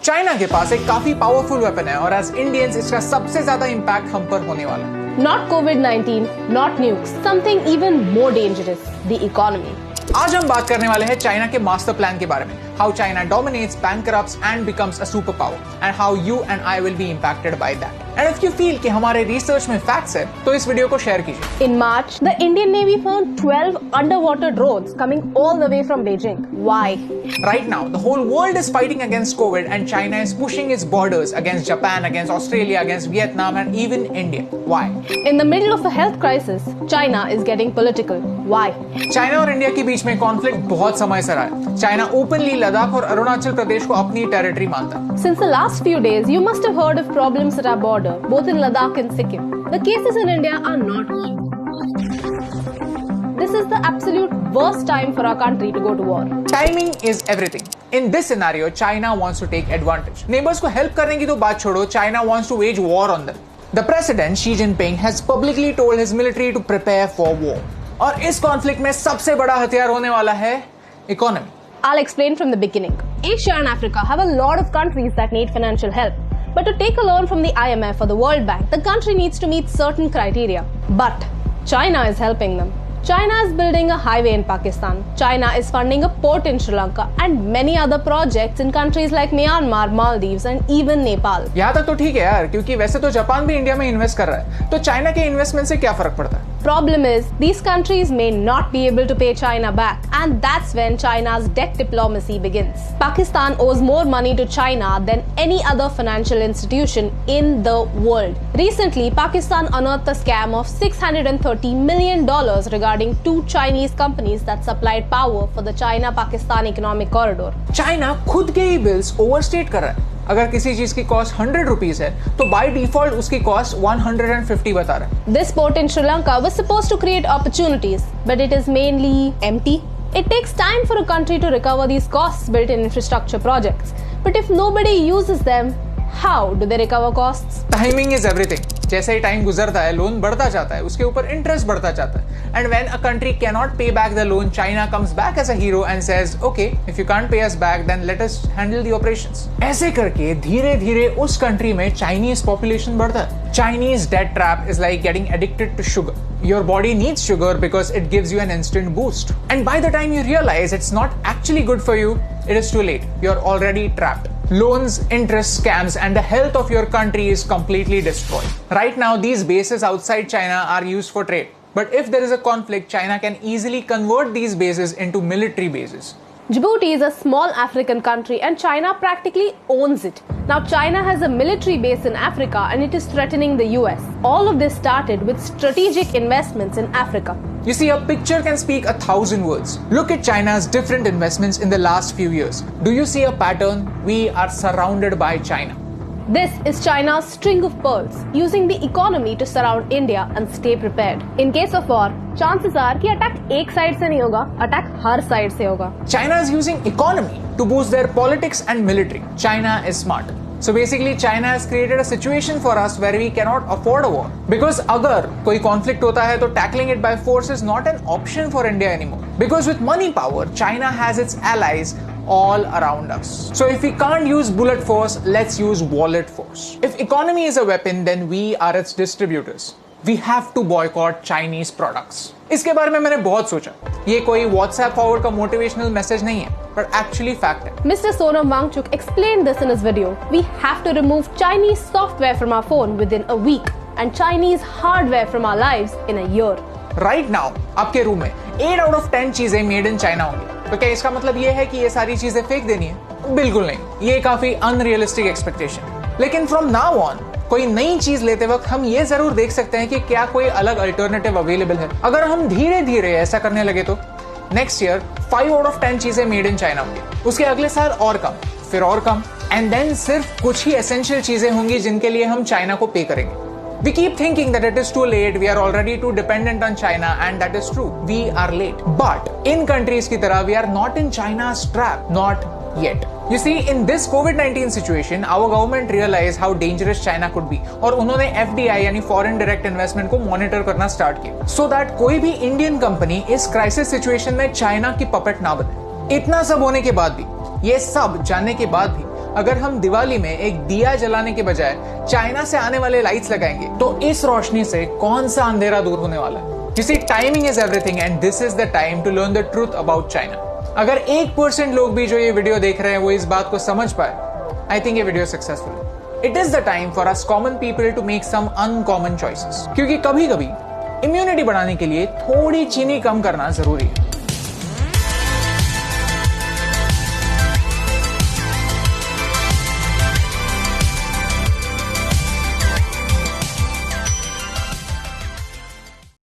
China के पास एक काफी पावरफुल वेपन है और एज इंडियंस इसका सबसे ज्यादा इम्पैक्ट हम पर होने वाला है। Not COVID-19, not nukes, something even more dangerous, the economy. आज हम बात करने वाले हैं चाइना के मास्टर प्लान के बारे में, how China dominates, bankrupts and becomes a superpower, and how you and I will be impacted by that. And if you feel कि हमारे रिसर्च में फैक्ट्स है, तो इस वीडियो को शेयर कीजिए। In March, the Indian Navy found 12 underwater drones coming all the way from Beijing. Why? Right now, the whole world is fighting against COVID, and China is pushing its borders against Japan, against Australia, against Vietnam, and even India. Why? In the middle of a health crisis, China is getting political. Why? China और India के बीच में conflict बहुत समय से रहा है। China openly Ladakh और अरुणाचल प्रदेश को अपनी टेरिटरी मानता है। Since the last few days, you must have heard of problems at our border, both in Ladakh and Sikkim. The cases in India are not good. This is the absolute worst time for our country to go to war. Timing is everything. In this scenario, China wants to take advantage. Neighbors को help करने की तो बात छोड़ो, China wants to wage war on them. The president Xi Jinping has publicly told his military to prepare for war. और इस conflict में सबसे बड़ा हथियार होने वाला है economy. I'll explain from the beginning. Asia and Africa have a lot of countries that need financial help. But to take a loan from the IMF or the World Bank, the country needs to meet certain criteria. But China is helping them. China is building a highway in Pakistan. China is funding a port in Sri Lanka and many other projects in countries like Myanmar, Maldives and even Nepal. यहाँ तक तो ठीक है यार, क्योंकि वैसे तो Japan भी इंडिया में इन्वेस्ट कर रहा है, तो चाइना के इन्वेस्टमेंट से क्या फर्क पड़ता है? Problem is, these countries may not be able to pay China back, and that's when China's debt diplomacy begins. Pakistan owes more money to China than any other financial institution in the world. Recently, Pakistan unearthed a scam of $630 million regarding two Chinese companies that supplied power for the China-Pakistan economic corridor. China खुद के ही bills overstate कर रहा है। अगर किसी चीज की cost 100 rupees है, तो बाय डिफॉल्ट उसकी कॉस्ट 150 बता रहा है। This port in Sri Lanka was supposed to create opportunities, but it is mainly empty. It takes time for a country to recover these costs built in infrastructure projects. But if nobody uses them, how do they recover costs? Timing is everything. जैसे ही time गुजरता है, loan बढ़ता जाता है, उसके ऊपर interest बढ़ता जाता है। And when a country cannot pay back the loan, China comes back as a hero and says, "Okay, if you can't pay us back, then let us handle the operations." ऐसे करके धीरे-धीरे उस country में Chinese population बढ़ता है। Chinese debt trap is like getting addicted to sugar. Your body needs sugar because it gives you an instant boost. And by the time you realize it's not actually good for you, it is too late. You're already trapped. Loans, interest, scams, and the health of your country is completely destroyed. Right now, these bases outside China are used for trade. But if there is a conflict, China can easily convert these bases into military bases. Djibouti is a small African country and China practically owns it. Now China has a military base in Africa and it is threatening the US. All of this started with strategic investments in Africa. You see, a picture can speak 1,000 words. Look at China's different investments in the last few years. Do you see a pattern? We are surrounded by China. This is China's string of pearls, using the economy to surround India and stay prepared. In case of war, chances are कि attack एक side से नहीं होगा, attack हर side से होगा. China is using economy to boost their politics and military. China is smart. So basically, China has created a situation for us where we cannot afford a war. Because अगर कोई conflict होता है, तो tackling it by force is not an option for India anymore. Because with money power, China has its allies all around us. So if we can't use bullet force, let's use wallet force. If economy is a weapon, then we are its distributors. We have to boycott Chinese products. इसके बारे में मैंने बहुत सोचा। ये कोई WhatsApp forward का motivational message नहीं है, but actually fact है। Mr. Sonam Wangchuk explained this in his video. We have to remove Chinese software from our phone within a week and Chinese hardware from our lives in a year. Right now, आपके room में 8 out of 10 चीजें made in China होंगी। तो क्या इसका मतलब ये है कि ये सारी चीजें फेंक देनी है? बिल्कुल नहीं। ये काफी अनरियलिस्टिक एक्सपेक्टेशन। लेकिन फ्रॉम नाउ ऑन कोई नई चीज लेते वक्त हम ये जरूर देख सकते हैं कि क्या कोई अलग अल्टरनेटिव अवेलेबल है। अगर हम धीरे धीरे ऐसा करने लगे तो नेक्स्ट ईयर 5 out of 10 चीजें मेड इन चाइना होंगी, उसके अगले साल और कम, फिर और कम, एंड देन सिर्फ कुछ ही एसेंशियल चीजें होंगी जिनके लिए हम चाइना को पे करेंगे। We keep thinking that it is too late, we are already too dependent on China, and that is true. We are late. But in countries की तरह, we are not in China's trap. Not yet. You see, in this COVID-19 situation, our government realized how dangerous China could be, और उन्होंने FDI यानी Foreign Direct Investment को monitor करना start किया, so that कोई भी Indian company इस crisis situation में China की puppet ना बने। इतना सब होने के बाद भी, ये सब जानने के बाद भी, अगर हम दिवाली में एक दिया जलाने के बजाय चाइना से आने वाले लाइट्स लगाएंगे तो इस रोशनी से कौन सा अंधेरा दूर होने वाला है? You see, timing is everything and this is the time to learn the truth about China. अगर 1% लोग भी जो ये वीडियो देख रहे हैं वो इस बात को समझ पाए, I think ये वीडियो सक्सेसफुल है। It is the time for us common people to make some uncommon choices. क्योंकि कभी-कभी इम्यूनिटी बढ़ाने के लिए थोड़ी चीनी कम करना जरूरी है।